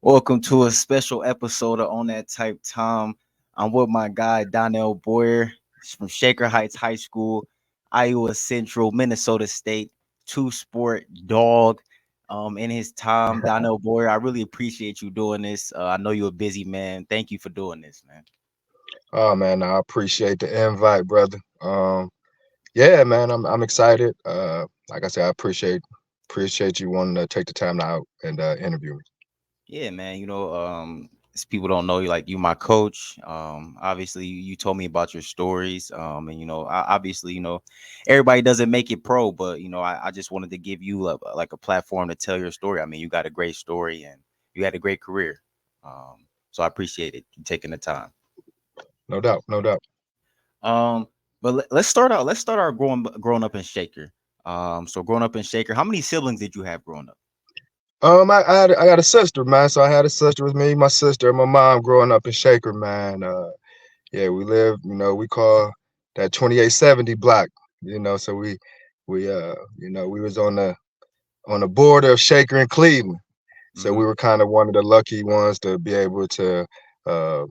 Welcome to a special episode of On That Type Time. I'm with my guy Donnell Boyer. He's from Shaker Heights High School, Iowa Central, Minnesota State, two-sport dog. In his time, Donnell Boyer, I really appreciate you doing this. I know you're a busy man. Thank you for doing this, man. Oh man, I appreciate the invite, brother. Yeah, man, I'm excited. Like I said, I appreciate you wanting to take the time out and interview me. Yeah, man. As people don't know you, like you, my coach. Obviously, you told me about your stories. And obviously, everybody doesn't make it pro, but I just wanted to give you like a platform to tell your story. I mean, you got a great story and you had a great career. So I appreciate it you taking the time. No doubt, no doubt. Um, but let's start out. Let's start our growing up in Shaker. So growing up in Shaker, how many siblings did you have growing up? I got a sister, man. So I had a sister with me, my sister, and my mom growing up in Shaker, man. Yeah, we live, we call that 2870 block, so we was on the border of Shaker and Cleveland. So Hmm. we were kind of one of the lucky ones to be able to, go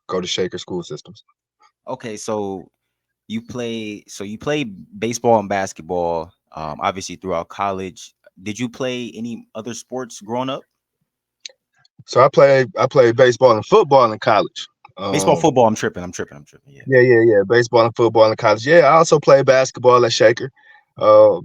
to Shaker school systems. Okay, so you play baseball and basketball, obviously throughout college. Did you play any other sports growing up? So I played baseball and football in college. Baseball, Um, football. I'm tripping. Yeah. yeah, baseball and football in college. Yeah, I also played basketball at Shaker. I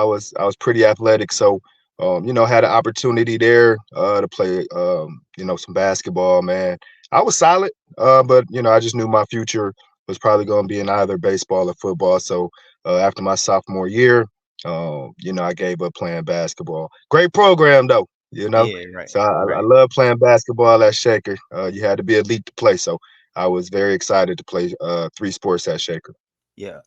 was pretty athletic, so had an opportunity there to play some basketball. Man, I was solid, but I just knew my future was probably going to be in either baseball or football. So after my sophomore year, I gave up playing basketball. Great program though. Yeah. Right. So I Right. love playing basketball at Shaker. You had to be elite to play, so I was very excited to play three sports at Shaker. Yeah.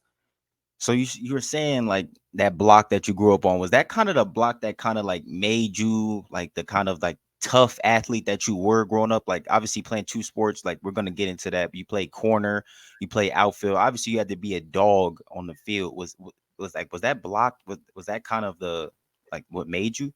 So you were saying like that block that you grew up on, was that kind of the block that kind of like made you like the kind of like tough athlete that you were growing up? Like obviously playing two sports, like we're gonna get into that. You play corner, you play outfield. Obviously you had to be a dog on the field. Was that block was that kind of the like what made you?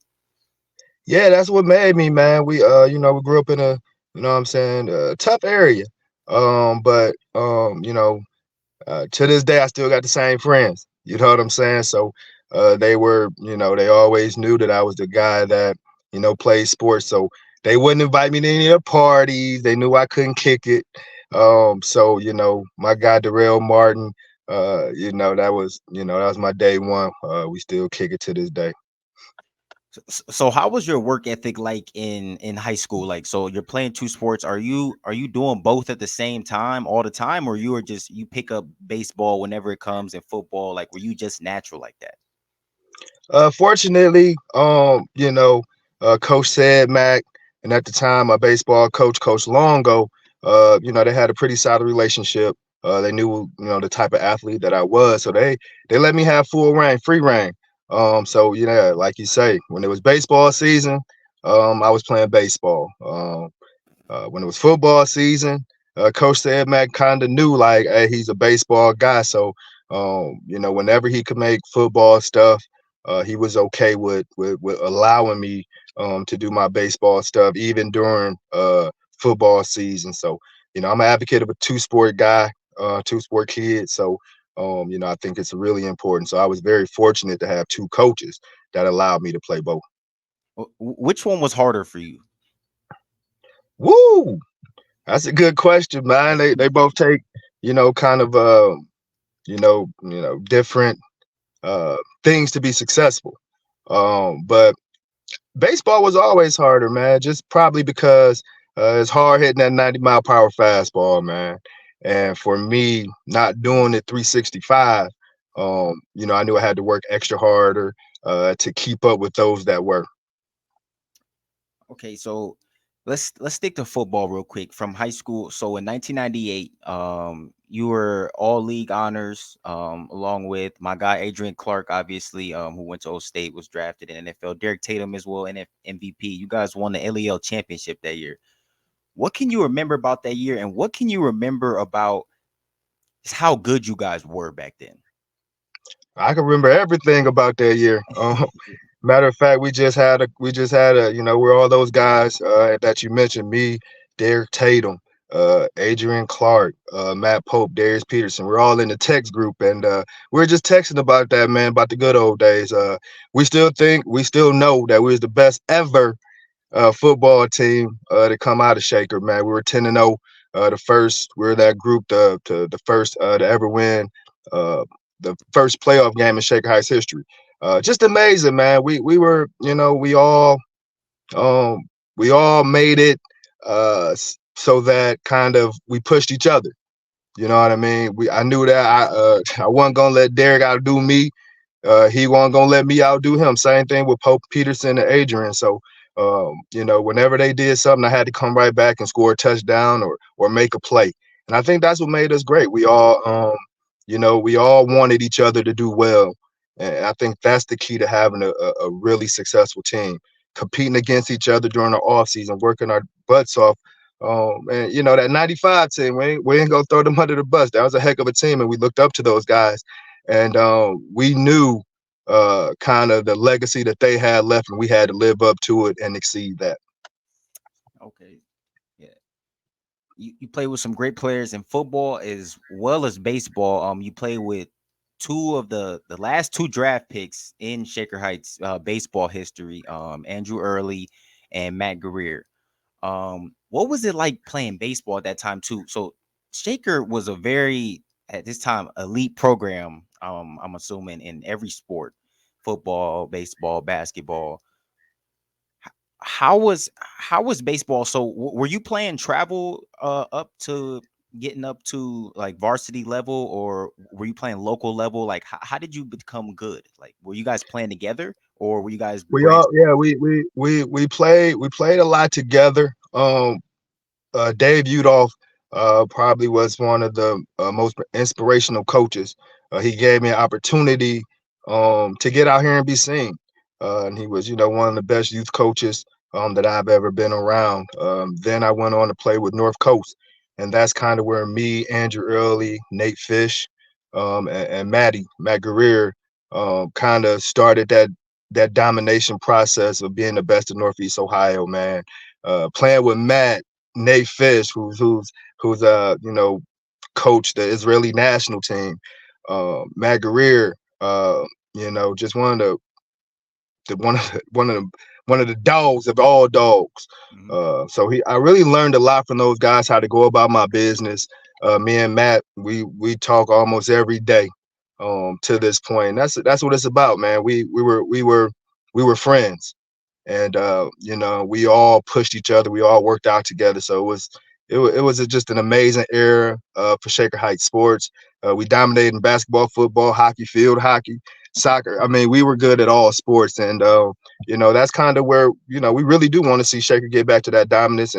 Yeah, that's what made me, man. We grew up in a, what I'm saying, tough area. But to this day I still got the same friends. You know what I'm saying? So they always knew that I was the guy that, played sports. So they wouldn't invite me to any of their parties. They knew I couldn't kick it. So, my guy Darrell Martin, that was my day one. We still kick it to this day. So how was your work ethic like in high school? Like, so you're playing two sports. Are you doing both at the same time all the time, or you pick up baseball whenever it comes and football? Like, were you just natural like that? Fortunately, Coach said Mac, and at the time, my baseball coach, Coach Longo, they had a pretty solid relationship. They knew, the type of athlete that I was, so they let me have full reign, free reign. So like you say, when it was baseball season, I was playing baseball. When it was football season, Coach said Mac kind of knew like, hey, he's a baseball guy, so whenever he could make football stuff, he was okay with allowing me to do my baseball stuff even during football season. So I'm an advocate of a two-sport guy, two-sport kid. So I think it's really important. So I was very fortunate to have two coaches that allowed me to play both. Which one was harder for you? Woo! That's a good question, man. They both take, kind of different things to be successful. But baseball was always harder, man. Just probably because it's hard hitting that 90-mile-per-hour fastball, man. And for me, not doing it 365, I knew I had to work extra harder to keep up with those that were. Okay, so let's stick to football real quick from high school. So in 1998, you were all league honors, along with my guy Adrian Clark, obviously, who went to O State, was drafted in NFL. Derek Tatum as well, MVP. You guys won the LEL championship that year. What can you remember about that year, and what can you remember about just how good you guys were back then? I can remember everything about that year. Matter of fact, we just had a we're all those guys that you mentioned, me, Derek Tatum, Adrian Clark, Matt Pope, Darius Peterson. We're all in the text group, and we're just texting about that, man, about the good old days. We still know that we was the best ever football team to come out of Shaker, man. We were 10-0, the first. We were that group, the first to ever win uh, the first playoff game in Shaker Heights history. Just amazing, man. We were, um, we all made it so that kind of we pushed each other. You know what I mean? I knew that I wasn't gonna let Derek outdo me. He wasn't gonna let me outdo him. Same thing with Pope Peterson and Adrian. So, whenever they did something, I had to come right back and score a touchdown or make a play. And I think that's what made us great. We all wanted each other to do well, and I think that's the key to having a really successful team. Competing against each other during the off season, working our butts off. And that '95 team, we ain't gonna throw them under the bus. That was a heck of a team, and we looked up to those guys, and we knew kind of the legacy that they had left, and we had to live up to it and exceed that. Okay. Yeah. You play with some great players in football as well as baseball. You play with two of the last two draft picks in Shaker Heights baseball history, Andrew Early and Matt Guerrier. What was it like playing baseball at that time too? So Shaker was a very at this time elite program. I'm assuming in every sport, football, baseball, basketball. How was baseball? So were you playing travel up to getting up to like varsity level, or were you playing local level? Like how did you become good? Like were you guys playing together, or were you guys We all, branching? yeah, we played a lot together. Dave Udolph probably was one of the most inspirational coaches. He gave me an opportunity to get out here and be seen. And he was, one of the best youth coaches that I've ever been around. Then I went on to play with North Coast, and that's kind of where me, Andrew Early, Nate Fish, and Matt Guerrier, kind of started that domination process of being the best in Northeast Ohio, man. Playing with Matt, Nate Fish, who's coached the Israeli national team. Matt Guerrier, just one of the dogs of all dogs. Mhm. I really learned a lot from those guys how to go about my business. Me and Matt, we talk almost every day to this point. And that's what it's about, man. We were friends, and we all pushed each other. We all worked out together. So it was just an amazing era for Shaker Heights sports. We dominated in basketball, football, hockey, field hockey, soccer. I mean, we were good at all sports, and that's kind of where we really do want to see Shaker get back to that dominance.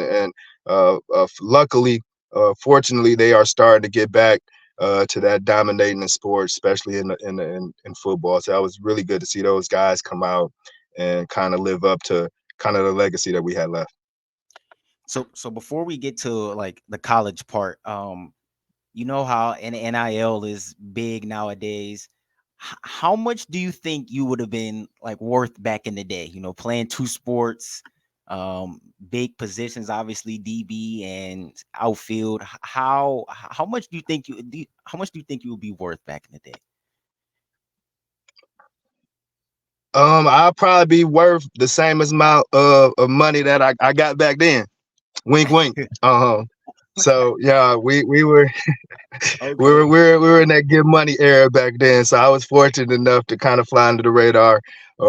Luckily, fortunately, they are starting to get back to that dominating in sports, especially in football. So that was really good to see those guys come out and kind of live up to kind of the legacy that we had left. So before we get to like the college part, you know how NIL is big nowadays. How much do you think you would have been like worth back in the day? Playing two sports, big positions, obviously DB and outfield. How much do you think how much do you think you would be worth back in the I'll probably be worth the same amount of money that I got back then. Wink, wink. So yeah, we Okay. were we were we were in that give money era back then. So I was fortunate enough to kind of fly under the radar. I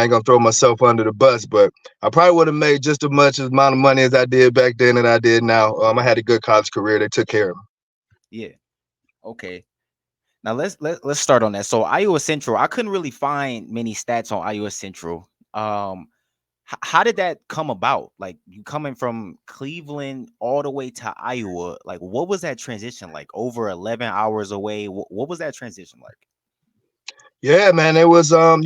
ain't gonna throw myself under the bus, but I probably would have made just as much amount of money as I did back then and I did now. I had a good college career. They took care of me. Yeah. Okay. Now let's start on that. So Iowa Central, I couldn't really find many stats on Iowa Central. How did that come about? Like you coming from Cleveland all the way to Iowa, like what was that transition like? Over 11 hours away. What was that transition like? Yeah, man, it was I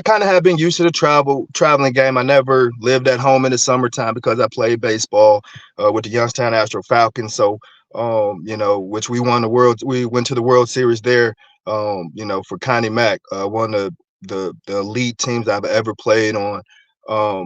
kind of had been used to the traveling game. I never lived at home in the summertime because I played baseball with the Youngstown Astro Falcons. So which we won the world. We went to the World Series there. For Connie Mack, won the the elite teams I've ever played on.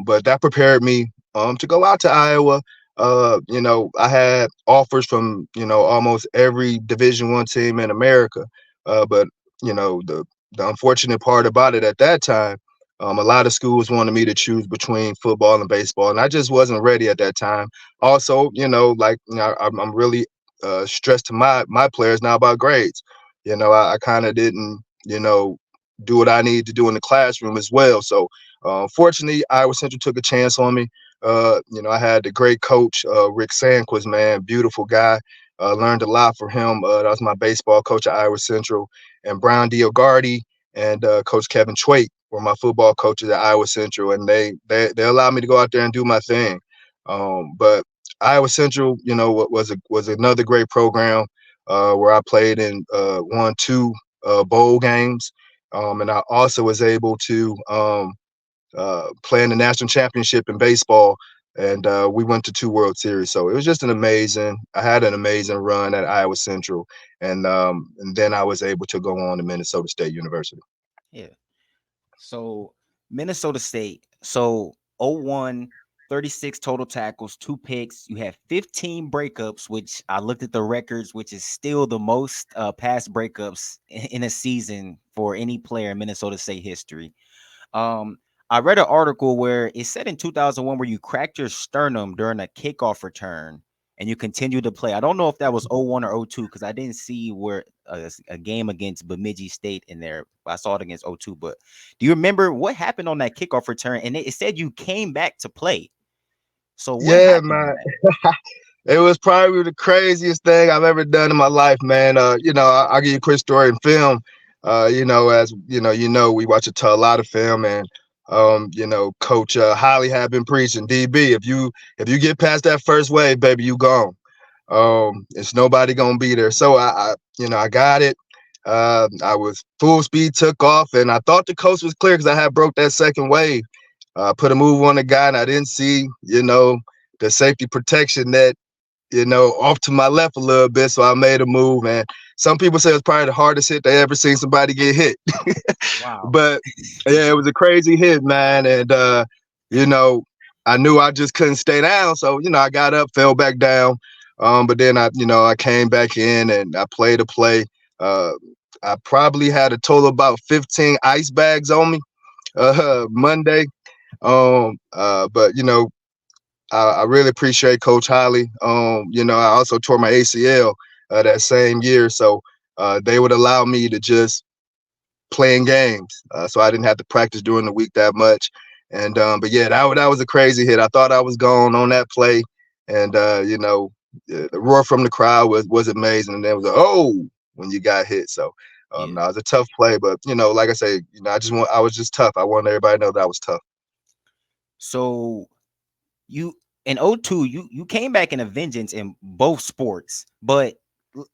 But that prepared me to go out to Iowa. I had offers from almost every Division I team in America. But the unfortunate part about it at that time, a lot of schools wanted me to choose between football and baseball, and I just wasn't ready at that time. Also, I'm really stressed to my players now about grades. I kind of didn't, do what I need to do in the classroom as well. So, fortunately, Iowa Central took a chance on me. I had the great coach, Rick Sanquist, man, beautiful guy. Learned a lot from him. That was my baseball coach at Iowa Central, and Brown Diogardi and Coach Kevin Twait were my football coaches at Iowa Central, and they allowed me to go out there and do my thing. But Iowa Central, was another great program where I played in won two bowl games, and I also was able to play in the national championship in baseball, and we went to two World Series. So it was just I had an amazing run at Iowa Central, and then I was able to go on to Minnesota State University. Yeah. So Minnesota State. So 01, 36 total tackles, 2 picks. You had 15 breakups, which I looked at the records, which is still the most pass breakups in a season for any player in Minnesota State history. Um, I read an article where it said in 2001 where you cracked your sternum during a kickoff return and you continued to play. I don't know if that was 01 or 02 because I didn't see where a game against Bemidji State in there. I saw it against 02. But do you remember what happened on that kickoff return? And it said you came back to play. So what Yeah, happened on man. that? It was probably the craziest thing I've ever done in my life, man. I'll give you a quick story in film. As we watch a lot of film, and Coach Holly had been preaching, DB, if you get past that first wave, baby, you gone. It's nobody gonna be there. So I got it. I was full speed, took off, and I thought the coast was clear because I had broke that second wave. Put a move on the guy, and I didn't see, the safety protection net, off to my left a little bit. So I made a move, and some people say it's probably the hardest hit they ever seen somebody get hit. Wow. But yeah, it was a crazy hit, man. And you know, I knew I just couldn't stay down. So, I got up, fell back down. But then I came back in and I played a play. Uh I probably had a total of about 15 ice bags on me Monday. But I really appreciate Coach Holly. I also tore my ACL that same year. So they would allow me to just playing games, so I didn't have to practice during the week that much. And but yeah, that was a crazy hit. I thought I was gone on that play, and the roar from the crowd was amazing. And then it was like, oh, when you got hit. So Yeah. no, it was a tough play, but like I say, I was just tough. I wanted everybody to know that I was tough. So you in '02, you came back in a vengeance in both sports, but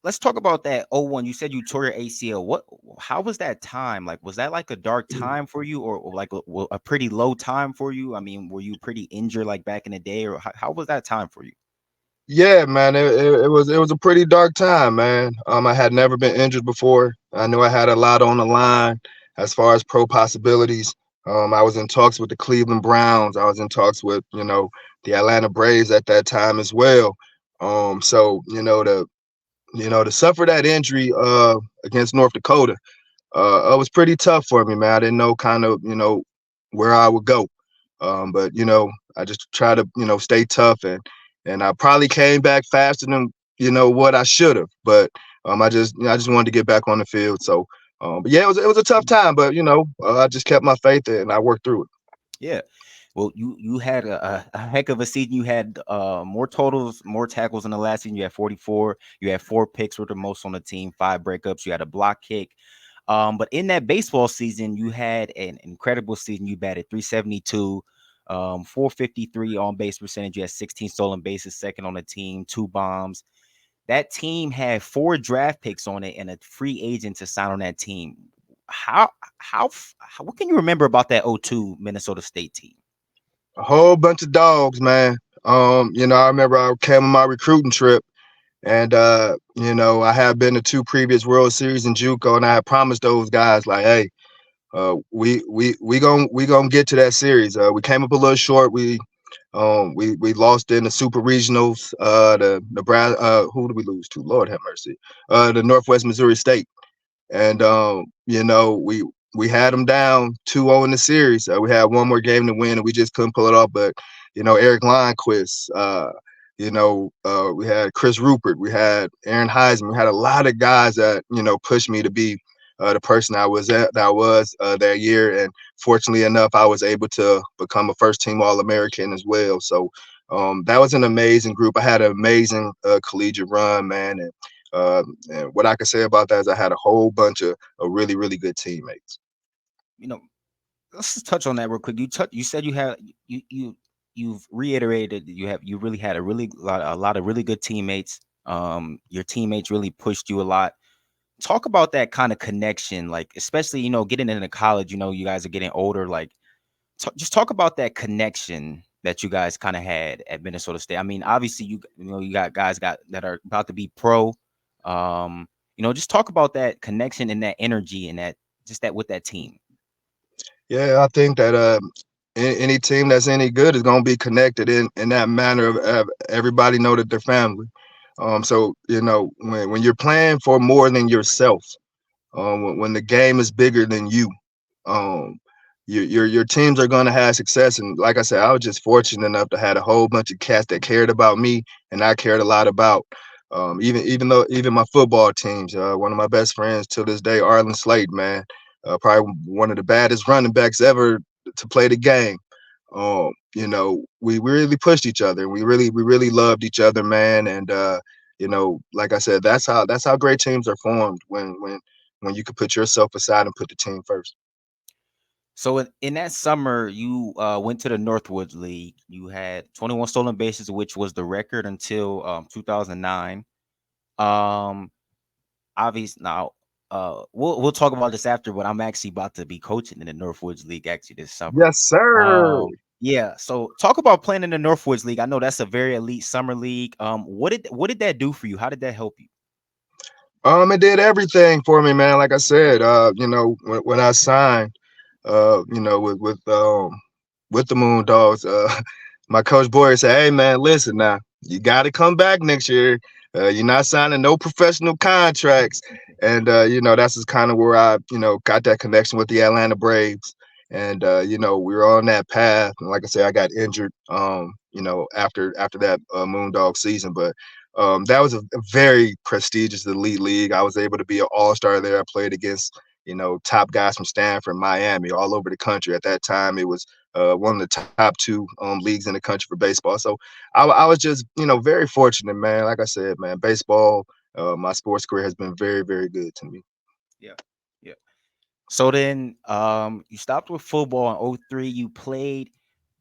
let's talk about that '01. You said you tore your ACL. How was that time? Like, was that like a dark time for you, or like a pretty low time for you? I mean, were you pretty injured like back in the day, or how was that time for you? Yeah, man, it was a pretty dark time, man. I had never been injured before. I knew I had a lot on the line as far as pro possibilities. I was in talks with the Cleveland Browns. I was in talks with the Atlanta Braves at that time as well. So to suffer that injury against North Dakota, it was pretty tough for me, man. I didn't know kind of where I would go. But I just try to stay tough, and I probably came back faster than what I should have. But I just wanted to get back on the field. So but yeah, it was a tough time, but I just kept my faith and I worked through it. Yeah. Well, you had a heck of a season. You had more totals, more tackles in the last season. You had 44. You had 4 picks, were the most on the team, 5 breakups. You had a block kick. But in that baseball season, you had an incredible season. You batted 372, 453 on base percentage. You had 16 stolen bases, second on the team, 2 bombs. That team had 4 draft picks on it and a free agent to sign on that team. How what can you remember about that '02 Minnesota State team? A whole bunch of dogs, man. I remember I came on my recruiting trip. And I had been to two previous World Series in JUCO, and I had promised those guys like, hey, We gonna get to that series. We came up a little short. We lost in the super regionals. The Nebraska. Who did we lose to? Lord have mercy. The Northwest Missouri State. And we had them down 2-0 in the series. We had one more game to win, and we just couldn't pull it off. But Eric Linequist, we had Chris Rupert, we had Aaron Heisman, we had a lot of guys that pushed me to be the person I was that year. And fortunately enough, I was able to become a first team All American as well. So that was an amazing group. I had an amazing collegiate run, man, and what I can say about that is I had a whole bunch of really, really good teammates. You know, let's just touch on that real quick. You said you had you've reiterated that you really had a lot of really good teammates. Your teammates really pushed you a lot. Talk about that kind of connection, like especially getting into college. You guys are getting older. Like, just talk about that connection that you guys kind of had at Minnesota State. I mean, obviously you got guys that are about to be pro. Just talk about that connection and that energy and that just that with that team. Yeah, I think that any team that's any good is going to be connected in that manner of everybody know that they're family. So when you're playing for more than yourself, when the game is bigger than you, um, your teams are going to have success. And like I said, I was just fortunate enough to have a whole bunch of cats that cared about me, and I cared a lot about. Even my football teams, one of my best friends till this day, Arlen Slade, man, probably one of the baddest running backs ever to play the game. We really pushed each other. We really loved each other, man. And like I said, that's how great teams are formed when you can put yourself aside and put the team first. So in that summer, you went to the Northwoods League. You had 21 stolen bases, which was the record until 2009. Um, Obvious now. We'll talk about this after, but I'm actually about to be coaching in the Northwoods League actually this summer. Yes, sir. Yeah. So talk about playing in the Northwoods League. I know that's a very elite summer league. What did that do for you? How did that help you? It did everything for me, man. Like I said, when I signed, with the Moondogs, my coach Boyer said, "Hey, man, listen now, you got to come back next year. You're not signing no professional contracts." And that's just kind of where I got that connection with the Atlanta Braves. And we were on that path. And like I said, I got injured, after that Moondog season, but. That was a very prestigious elite league. I was able to be an all-star there. I played against, top guys from Stanford, Miami, all over the country. At that time, it was one of the top two leagues in the country for baseball. So I was just, very fortunate, man. Like I said, man, baseball, my sports career has been very, very good to me. Yeah. Yeah. So then you stopped with football in '03. You played.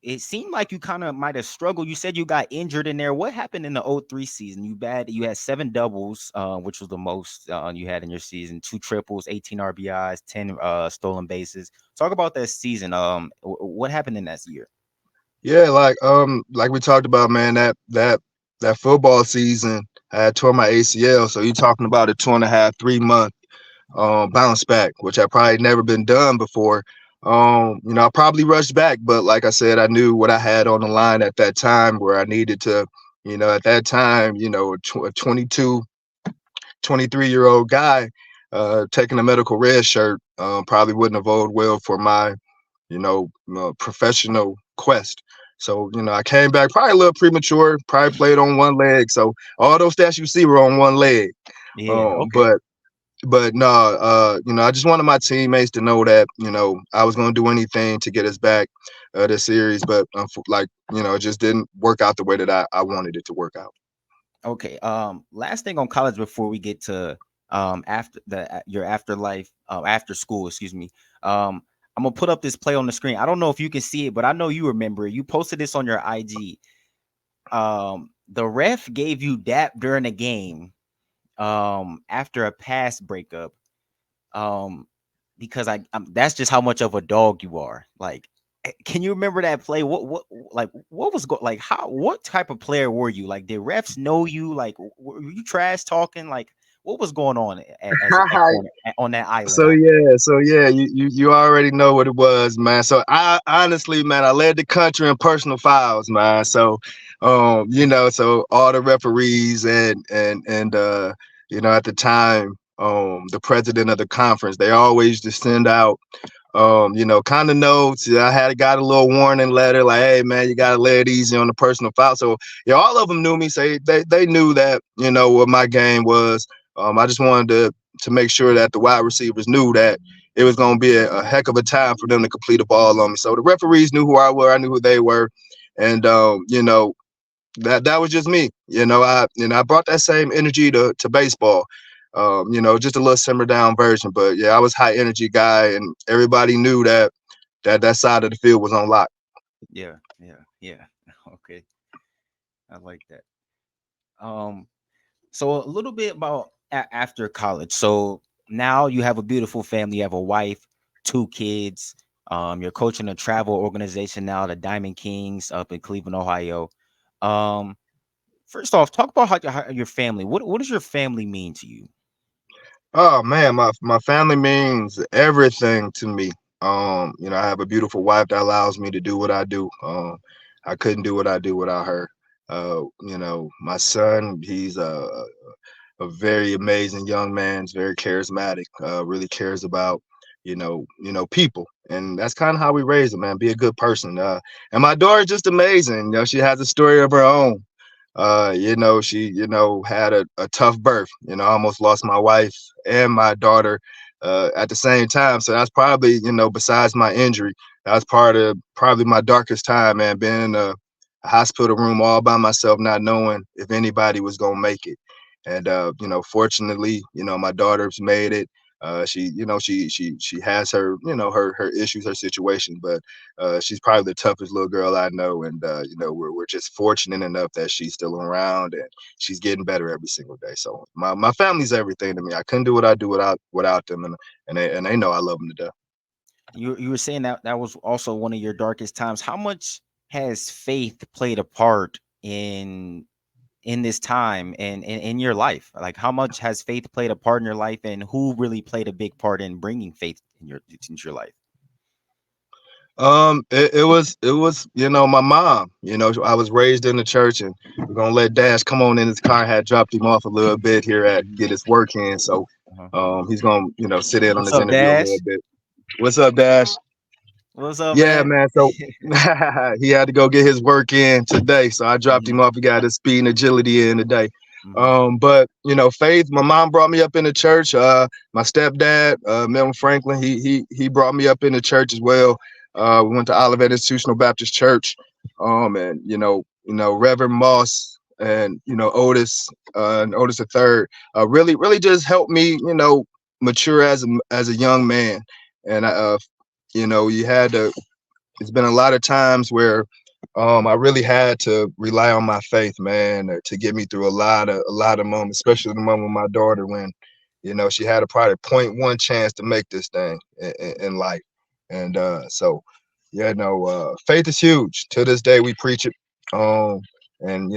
It seemed like you kind of might have struggled. You said you got injured in there. What happened in the '03 season? You had 7 doubles, which was the most you had in your season, 2 triples, 18 RBIs, 10 stolen bases. Talk about that season. What happened in that year? Yeah, like we talked about, man, that football season, I had tore my ACL. So you're talking about a 2.5, 3 month bounce back, which I probably never been done before. I probably rushed back, but like I said, I knew what I had on the line at that time where I needed to, at that time, a 22, 23-year-old guy taking a medical red shirt probably wouldn't have bode well for my, professional quest. So, I came back probably a little premature, probably played on one leg. So all those stats you see were on one leg. Yeah. Um, Okay. but but no, I just wanted my teammates to know that I was going to do anything to get us back this series, but it just didn't work out the way that I wanted it to work out. Okay. Last thing on college before we get to after your afterlife, after school, excuse me. I'm gonna put up this play on the screen. I don't know if you can see it, but I know you remember it. You posted this on your IG. The ref gave you dap during the game, after a pass breakup. Um, because that's just how much of a dog you are. Like, can you remember that play? What was like what type of player were you? Like, did refs know you? Like, were you trash talking? Like, what was going on as at corner on that island So out there? yeah, so yeah, you already know what it was, man. So I honestly, man, I led the country in personal fouls, man. So, so all the referees and at the time, the president of the conference, they always just send out kind of notes. I had got a little warning letter like, hey man, you gotta lay it easy on the personal foul. So yeah, all of them knew me. Say they knew that, what my game was. I just wanted to make sure that the wide receivers knew that it was gonna be a heck of a time for them to complete a ball on me. So the referees knew who I were, I knew who they were. And that was just me. I brought that same energy to baseball. Just a little simmer down version. But yeah, I was high energy guy, and everybody knew that side of the field was on lock. Yeah, yeah, yeah. Okay, I like that. Um, so a little bit about after college. So now you have a beautiful family. You have a wife, two kids. You're coaching a travel organization now, the Diamond Kings up in Cleveland, Ohio. Um, First off, talk about how your family. What does your family mean to you? Oh man, my family means everything to me. I have a beautiful wife that allows me to do what I do. I couldn't do what I do without her. My son, he's a very amazing young man. He's very charismatic. Really cares about people, and that's kind of how we raise him, man. Be a good person. And my daughter's just amazing. She has a story of her own. She, had a tough birth. I almost lost my wife and my daughter at the same time. So that's probably, besides my injury, that's part of probably my darkest time, man, being in a hospital room all by myself, not knowing if anybody was gonna make it. And fortunately, my daughter's made it. She has her, her issues, her situation, but she's probably the toughest little girl I know, and we're just fortunate enough that she's still around and she's getting better every single day. So my family's everything to me. I couldn't do what I do without them, and they know I love them to death. You were saying that that was also one of your darkest times. How much has faith played a part in this time and in your life? Like, how much has faith played a part in your life, and who really played a big part in bringing faith into your life? It was my mom. I was raised in the church, and we're gonna let Dash come on in his car. I had dropped him off a little bit here at get his work in, so Uh-huh. he's gonna sit in on What's this up, interview a little Dash? bit. What's up, Dash? What's up, Yeah, man? man. So he had to go get his work in today. So I dropped Mhm, him off. He got his speed and agility in today. mhm. But faith, my mom brought me up in the church. My stepdad, Milton Franklin, he brought me up in the church as well. We went to Olivet Institutional Baptist Church. And Reverend Moss and Otis the third, really just helped me, mature as a young man. And you had to it's been a lot of times where I really had to rely on my faith, man, to get me through a lot of moments, especially the moment with my daughter when, she had a probably point one chance to make this thing in life. And so yeah, no, faith is huge. To this day we preach it. Um and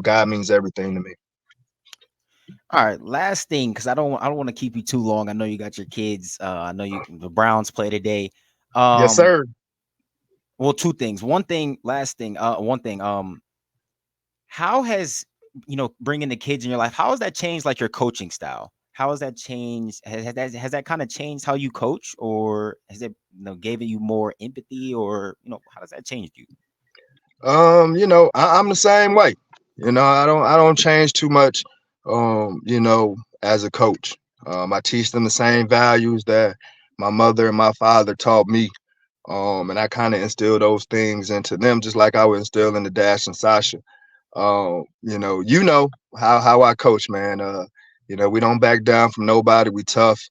God means everything to me. All right, last thing, because I don't want to keep you too long. I know you got your kids. I know the Browns play today. Yes, Um, sir. well, two things. One thing, last thing. One thing. How has bringing the kids in your life? How has that changed like your coaching style? How has that changed? Has that kind of changed how you coach, or has it gave you more empathy, or how does that change you? I'm the same way. I don't change too much. As a coach, I teach them the same values that my mother and my father taught me. And I kind of instill those things into them, just like I would instill into Dash and Sasha. How I coach, man. We don't back down from nobody. We tough.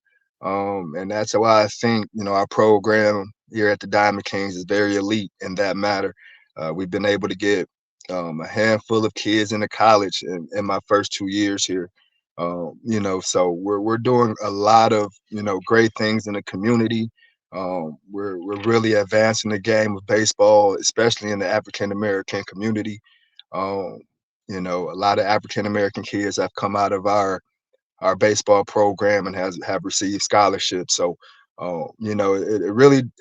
And that's why I think, our program here at the Diamond Kings is very elite in that matter. We've been able to get a handful of kids into college in my first 2 years here. So we're doing a lot of great things in the community. We're really advancing the game of baseball, especially in the African American community. Um, a lot of African American kids have come out of our our baseball program and have received scholarships. So it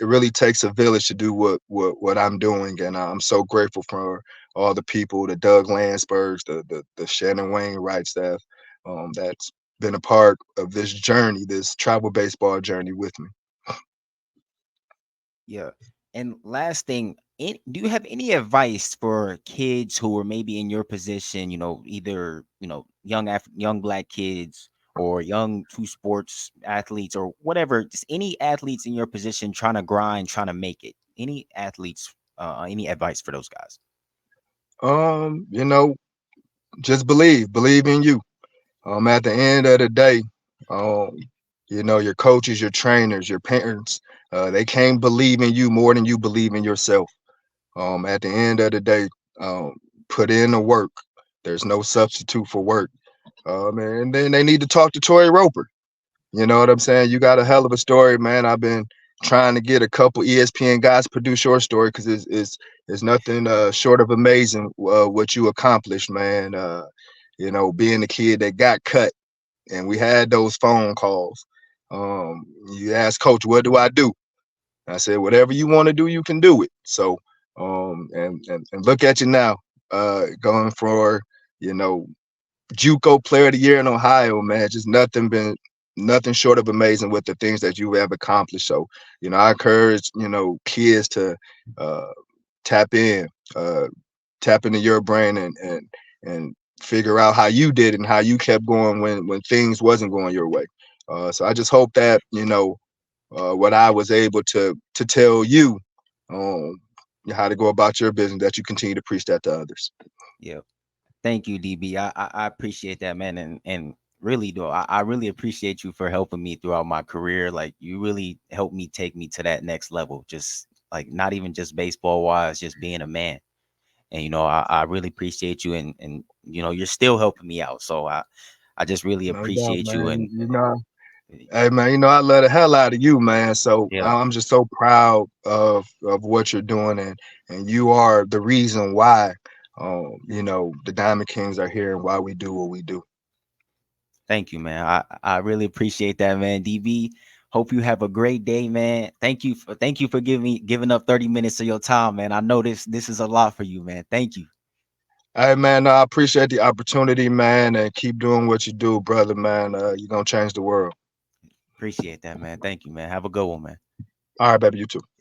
really takes a village to do what I'm doing, and I'm so grateful for all the people, the Doug Landsbergs, the Shannon Wainwrights that's been a part of this journey, this travel baseball journey with me. Yeah. And last thing, do you have any advice for kids who are maybe in your position, either, young black kids or young two sports athletes or whatever, just any athletes in your position trying to grind, trying to make it? Any athletes, any advice for those guys? Um, you know, just believe in you. At the end of the day, um, your coaches, your trainers, your parents, they can't believe in you more than you believe in yourself. At the end of the day, um, put in the work. There's no substitute for work. And then they need to talk to Troy Roper. You know what I'm saying? You got a hell of a story, man. I've been trying to get a couple ESPN guys to produce your story because it's nothing short of amazing what you accomplished, man. Being the kid that got cut, and we had those phone calls. You asked coach, what do I do? I said, whatever you want to do, you can do it. So, and look at you now, going for, you know, JUCO Player of the Year in Ohio, man. Just nothing short of amazing with the things that you have accomplished. So, I encourage, kids to uh, tap in, uh, tap into your brain and figure out how you did it and how you kept going when things wasn't going your way. So I just hope that, what I was able to tell you, um, how to go about your business, that you continue to preach that to others. Yeah. Thank you, DB. I appreciate that, man. And really, though, I really appreciate you for helping me throughout my career. Like, you really helped me take me to that next level. Just like, not even just baseball wise, just being a man. And I really appreciate you, and you're still helping me out. So I just really No doubt, appreciate you. man. And Hey man, I love the hell out of you, man. So yeah, I'm just so proud of what you're doing, and you are the reason why the Diamond Kings are here and why we do what we do. thank you, man. I really appreciate that, man. DB. Hope you have a great day, man. Thank you for giving up 30 minutes of your time, man. I know this is a lot for you, man. Thank you. Hey man, no, I appreciate the opportunity, man, and keep doing what you do, brother, man. You're gonna change the world. Appreciate that, man. Thank you, man. Have a good one, man. All right, baby, you too.